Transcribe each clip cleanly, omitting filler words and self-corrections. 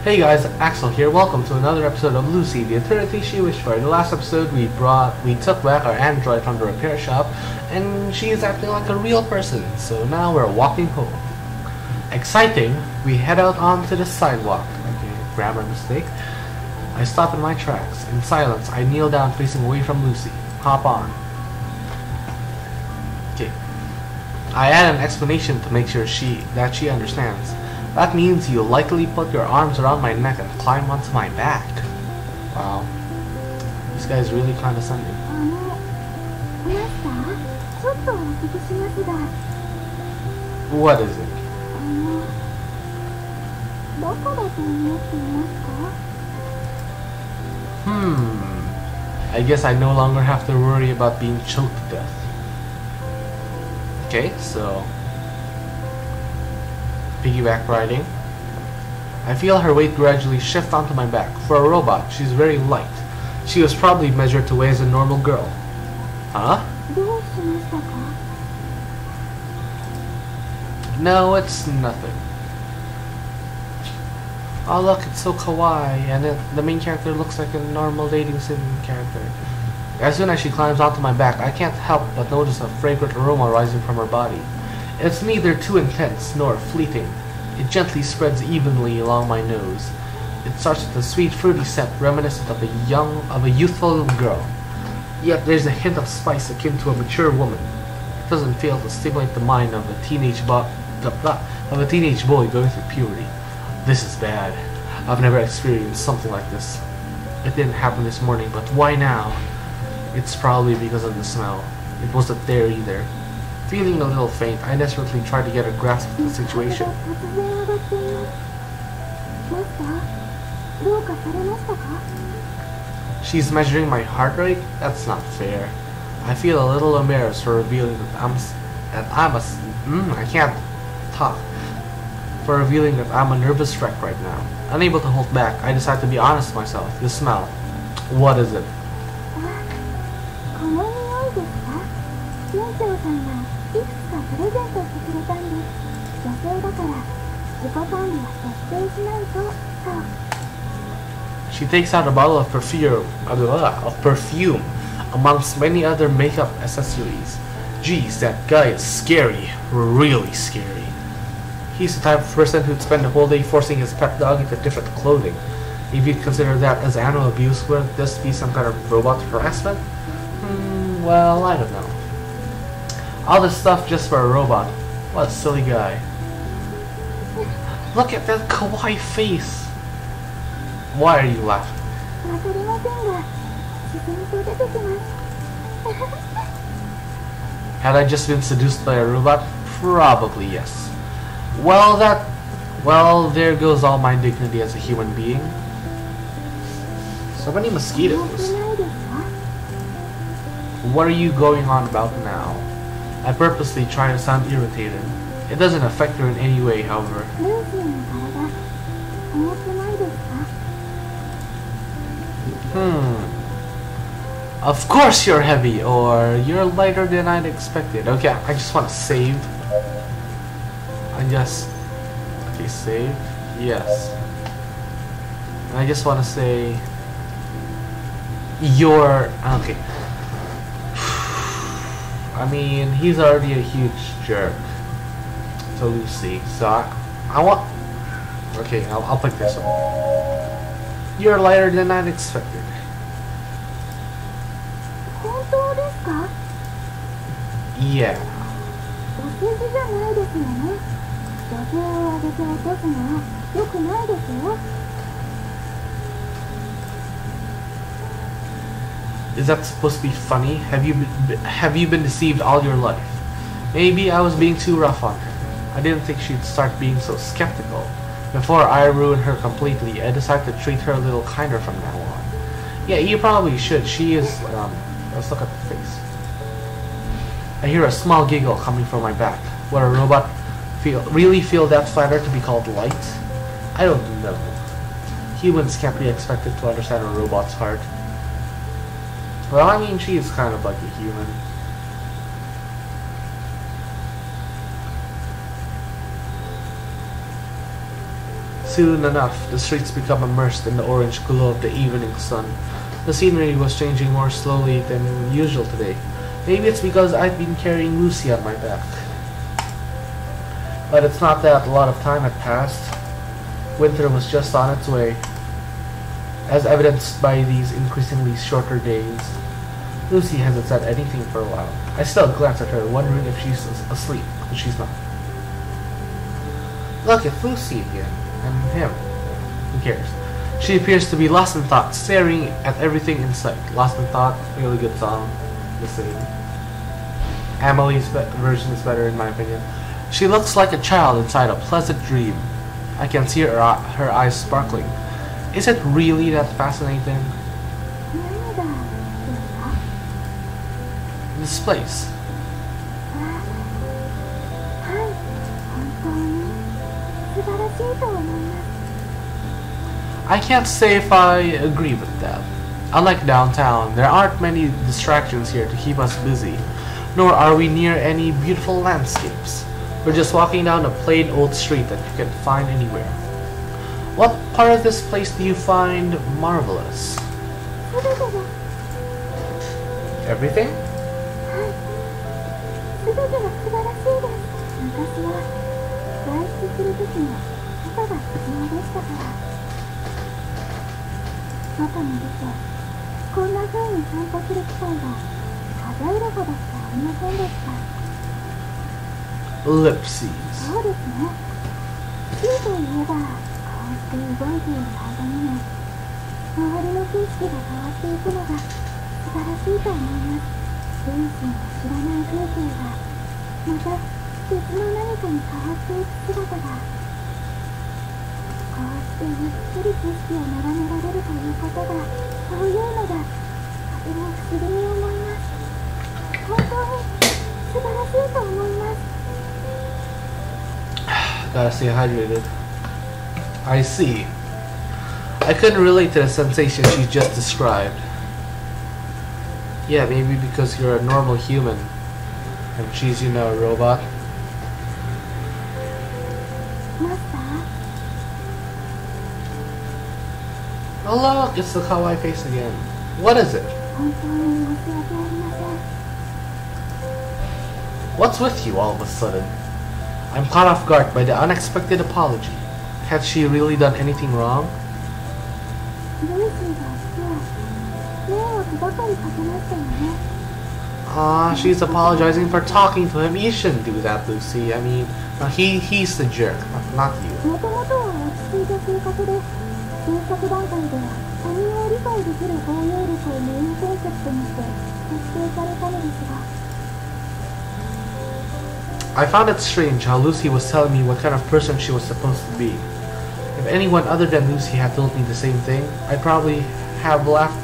Hey guys, Axel here. Welcome to another episode of Lucy, the eternity she wished for. In the last episode, we took back our android from the repair shop, and she is acting like a real person. So now we're walking home. Exciting! We head out onto the sidewalk. Okay, grammar mistake. I stop in my tracks. In silence, I kneel down, facing away from Lucy. Hop on. Okay. I add an explanation to make sure that she understands. That means you likely put your arms around my neck and climb onto my back. Wow. This guy's really condescending. What is it? I guess I no longer have to worry about being choked to death. Okay, so piggyback riding. I feel her weight gradually shift onto my back. For a robot, she's very light. She was probably measured to weigh as a normal girl. Huh? No, it's nothing. Oh look, it's so kawaii, and the main character looks like a normal dating sim character. As soon as she climbs onto my back, I can't help but notice a fragrant aroma rising from her body. It's neither too intense nor fleeting. It gently spreads evenly along my nose. It starts with a sweet, fruity scent reminiscent of a youthful little girl. Yet there's a hint of spice akin to a mature woman. It doesn't fail to stimulate the mind of a teenage boy going through puberty. This is bad. I've never experienced something like this. It didn't happen this morning, but why now? It's probably because of the smell. It wasn't there either. Feeling a little faint, I desperately tried to get a grasp of the situation. She's measuring my heart rate? That's not fair. I feel a little embarrassed for revealing that I can't talk. For revealing that I'm a nervous wreck right now. Unable to hold back, I decide to be honest with myself. The smell. What is it? She takes out a bottle of perfume amongst many other makeup accessories. Geez, that guy is scary. Really scary. He's the type of person who'd spend the whole day forcing his pet dog into different clothing. If you'd consider that as animal abuse, wouldn't this be some kind of robot harassment? Well, I don't know. All this stuff just for a robot. What a silly guy. Look at that kawaii face. Why are you laughing? Had I just been seduced by a robot? Probably yes. Well, there goes all my dignity as a human being. So many mosquitoes. What are you going on about now? I purposely try to sound irritated. It doesn't affect her in any way, however. Of course you're heavy, or you're lighter than I'd expected. Okay, I just want to save. Okay, save. Yes. And I just want to say, okay. I mean, he's already a huge jerk to Lucy, so okay, I'll pick this one. You're lighter than I'd expected. Yeah. Is that supposed to be funny? Have you been deceived all your life? Maybe I was being too rough on her. I didn't think she'd start being so skeptical. Before I ruin her completely, I decided to treat her a little kinder from now on. Yeah, you probably should. She is, let's look at the face. I hear a small giggle coming from my back. Would a robot really feel that flattered to be called light? I don't know. Humans can't be expected to understand a robot's heart. Well, I mean, she is kind of like a human. Soon enough, the streets become immersed in the orange glow of the evening sun. The scenery was changing more slowly than usual today. Maybe it's because I've been carrying Lucy on my back. But it's not that a lot of time had passed. Winter was just on its way, as evidenced by these increasingly shorter days. Lucy hasn't said anything for a while. I still glance at her, wondering if she's asleep, but she's not. Look, it's Lucy again. And him. Who cares? She appears to be lost in thought, staring at everything in sight. Lost in Thought, really good song. The same. Emily's version is better in my opinion. She looks like a child inside a pleasant dream. I can see her eyes sparkling. Is it really that fascinating? This place. I can't say if I agree with that. Unlike downtown, there aren't many distractions here to keep us busy, nor are we near any beautiful landscapes. We're just walking down a plain old street that you can find anywhere. What part of this place do you find marvelous? Everything? Ellipses. Gotta stay hydrated. I see. I couldn't relate to the sensation she just described. Yeah, maybe because you're a normal human and she's, you know, a robot. Oh look, it's the kawaii face again. What is it? What's with you all of a sudden? I'm caught off guard by the unexpected apology. Had she really done anything wrong? She's apologizing for talking to him. You shouldn't do that, Lucy. I mean, he's the jerk, not you. I found it strange how Lucy was telling me what kind of person she was supposed to be. If anyone other than Lucy had told me the same thing, I'd probably have laughed.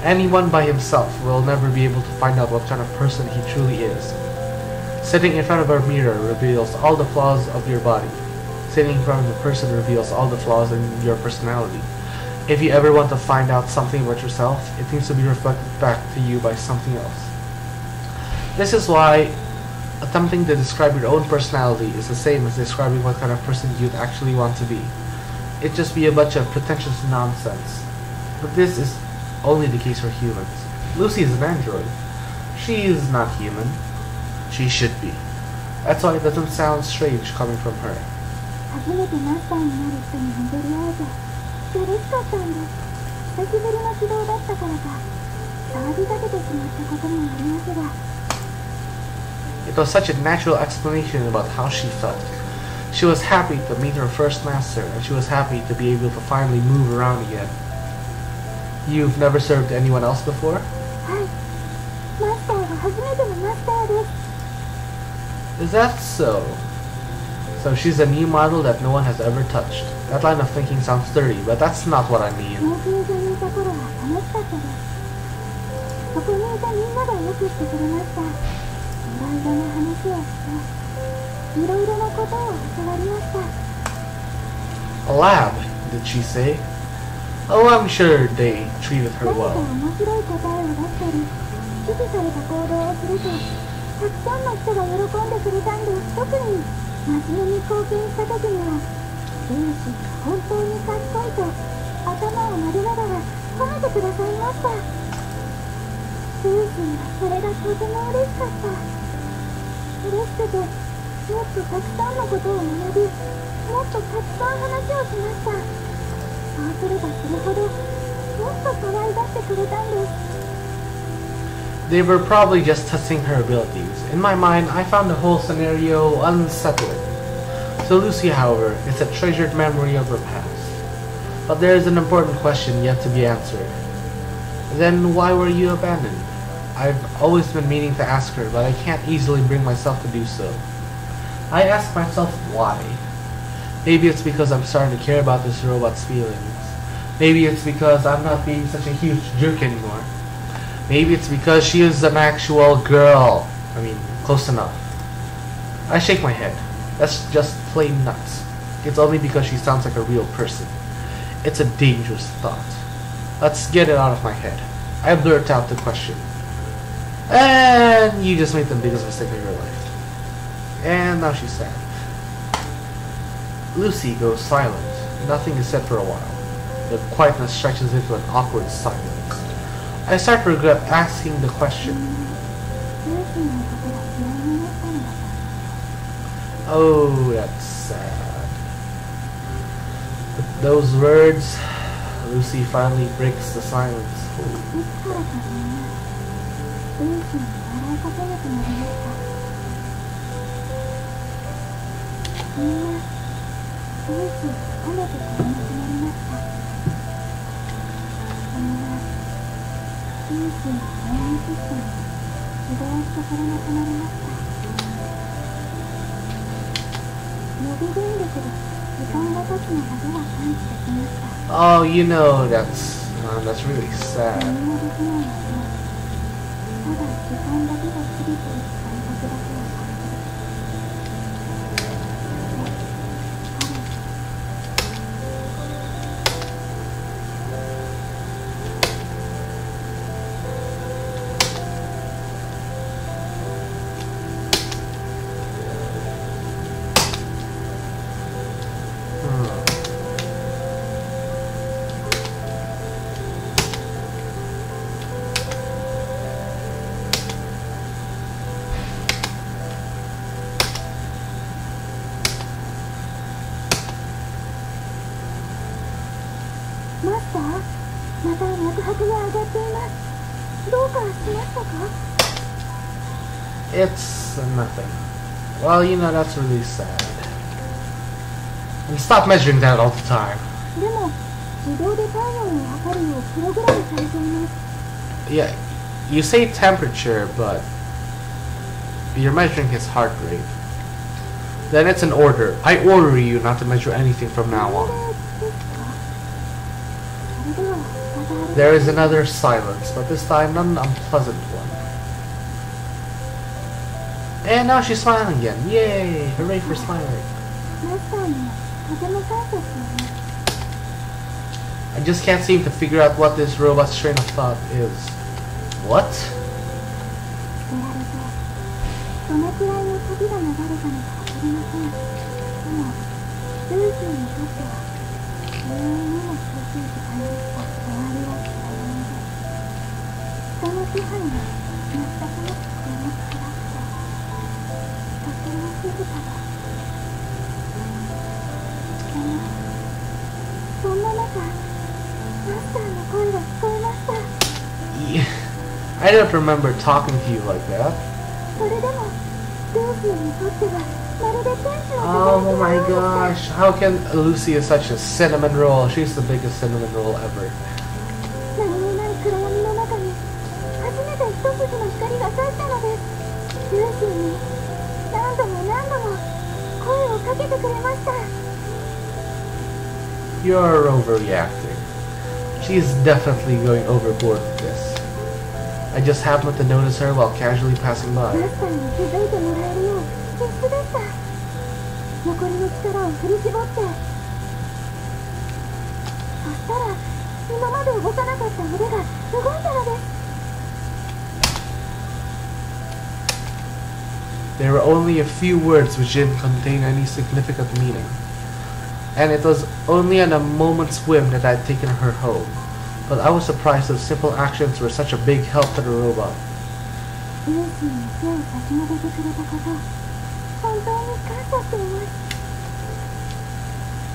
Anyone by himself will never be able to find out what kind of person he truly is. Sitting in front of a mirror reveals all the flaws of your body. Sitting in front of a person reveals all the flaws in your personality. If you ever want to find out something about yourself, it needs to be reflected back to you by something else. This is why attempting to describe your own personality is the same as describing what kind of person you'd actually want to be. It'd just be a bunch of pretentious nonsense. But this is only the case for humans. Lucy is an android. She is not human. She should be. That's why it doesn't sound strange coming from her. It was such a natural explanation about how she felt. She was happy to meet her first master, and she was happy to be able to finally move around again. You've never served anyone else before? Is that so? So she's a new model that no one has ever touched. That line of thinking sounds dirty, but that's not what I mean. A lab, did she say? Oh, I'm sure they treated her well. ルーシーが本当に賢いと頭を撫でながら褒めてくださいました。ルーシーはそれがとても嬉しかった。嬉しくてもっとたくさんのことを学び、もっとたくさん話をしました。そうすればするほどもっと可愛がってくれたんです。 They were probably just testing her abilities. In my mind, I found the whole scenario unsettling. So Lucy, however, is a treasured memory of her past. But there is an important question yet to be answered. Then why were you abandoned? I've always been meaning to ask her, but I can't easily bring myself to do so. I ask myself why. Maybe it's because I'm starting to care about this robot's feelings. Maybe it's because I'm not being such a huge jerk anymore. Maybe it's because she is an actual girl. I mean, close enough. I shake my head. That's just plain nuts. It's only because she sounds like a real person. It's a dangerous thought. Let's get it out of my head. I blurt out the question. And you just made the biggest mistake of your life. And now she's sad. Lucy goes silent. Nothing is said for a while. The quietness stretches into an awkward silence. I start to regret asking the question. Oh, that's sad. With those words, Lucy finally breaks the silence. Oh, you know, that's really sad. It's nothing. Well, you know, that's really sad. And stop measuring that all the time. Yeah, you say temperature, but you're measuring his heart rate. Then it's an order. I order you not to measure anything from now on. There is another silence, but this time not an unpleasant one. And now she's smiling again. Yay! Hooray for smiling. I just can't seem to figure out what this robot's train of thought is. What? I don't remember talking to you like that. Oh my gosh, how can Lucy is such a cinnamon roll? She's the biggest cinnamon roll ever. You're overreacting. She's definitely going overboard with this. I just happened to notice her while casually passing by. There were only a few words which didn't contain any significant meaning. and it was only on a moment's whim that I'd taken her home. But I was surprised that simple actions were such a big help to the robot. ルーシーに手を差し伸べてくれたこと、本当に感謝しています。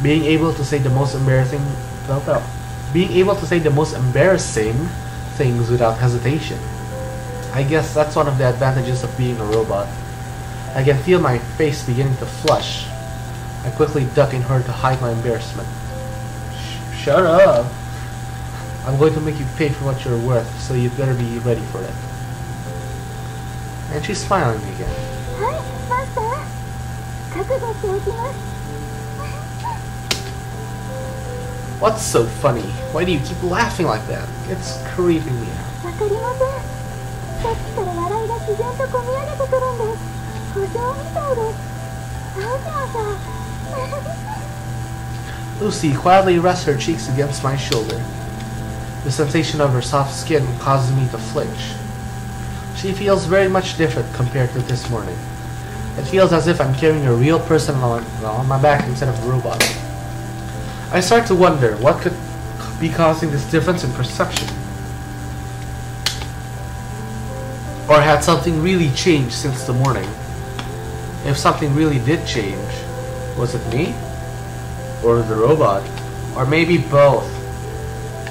Being able to say the most embarrassing things without hesitation. I guess that's one of the advantages of being a robot. I can feel my face beginning to flush. I quickly duck in order to hide my embarrassment. Shut up! I'm going to make you pay for what you're worth, so you'd better be ready for it. And she's smiling again. はい、マスター。覚悟しておきます。 What's so funny? Why do you keep laughing like that? It's creeping me out. わかりません。さっきから笑いが自然とこみ上げてくるんです。故障みたいです。どうしましょう。 Lucy quietly rests her cheeks against my shoulder. The sensation of her soft skin causes me to flinch. She feels very much different compared to this morning. It feels as if I'm carrying a real person on my back instead of a robot. I start to wonder what could be causing this difference in perception. Or had something really changed since the morning? If something really did change, was it me? Or the robot? Or maybe both?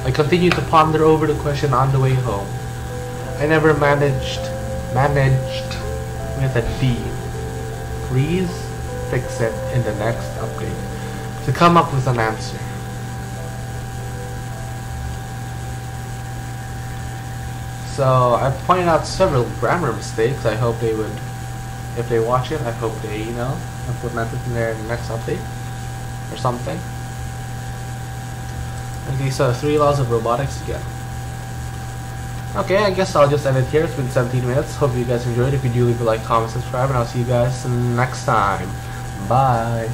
I continued to ponder over the question on the way home. I never managed with a D. Please fix it in the next update to come up with an answer. So I pointed out several grammar mistakes. I hope they would, if they watch it, I hope they, implement it in their next update or something. Okay, so 3 laws of robotics again. Okay, I guess I'll just end it here. It's been 17 minutes. Hope you guys enjoyed. If you do, leave a like, comment, subscribe, and I'll see you guys next time. Bye.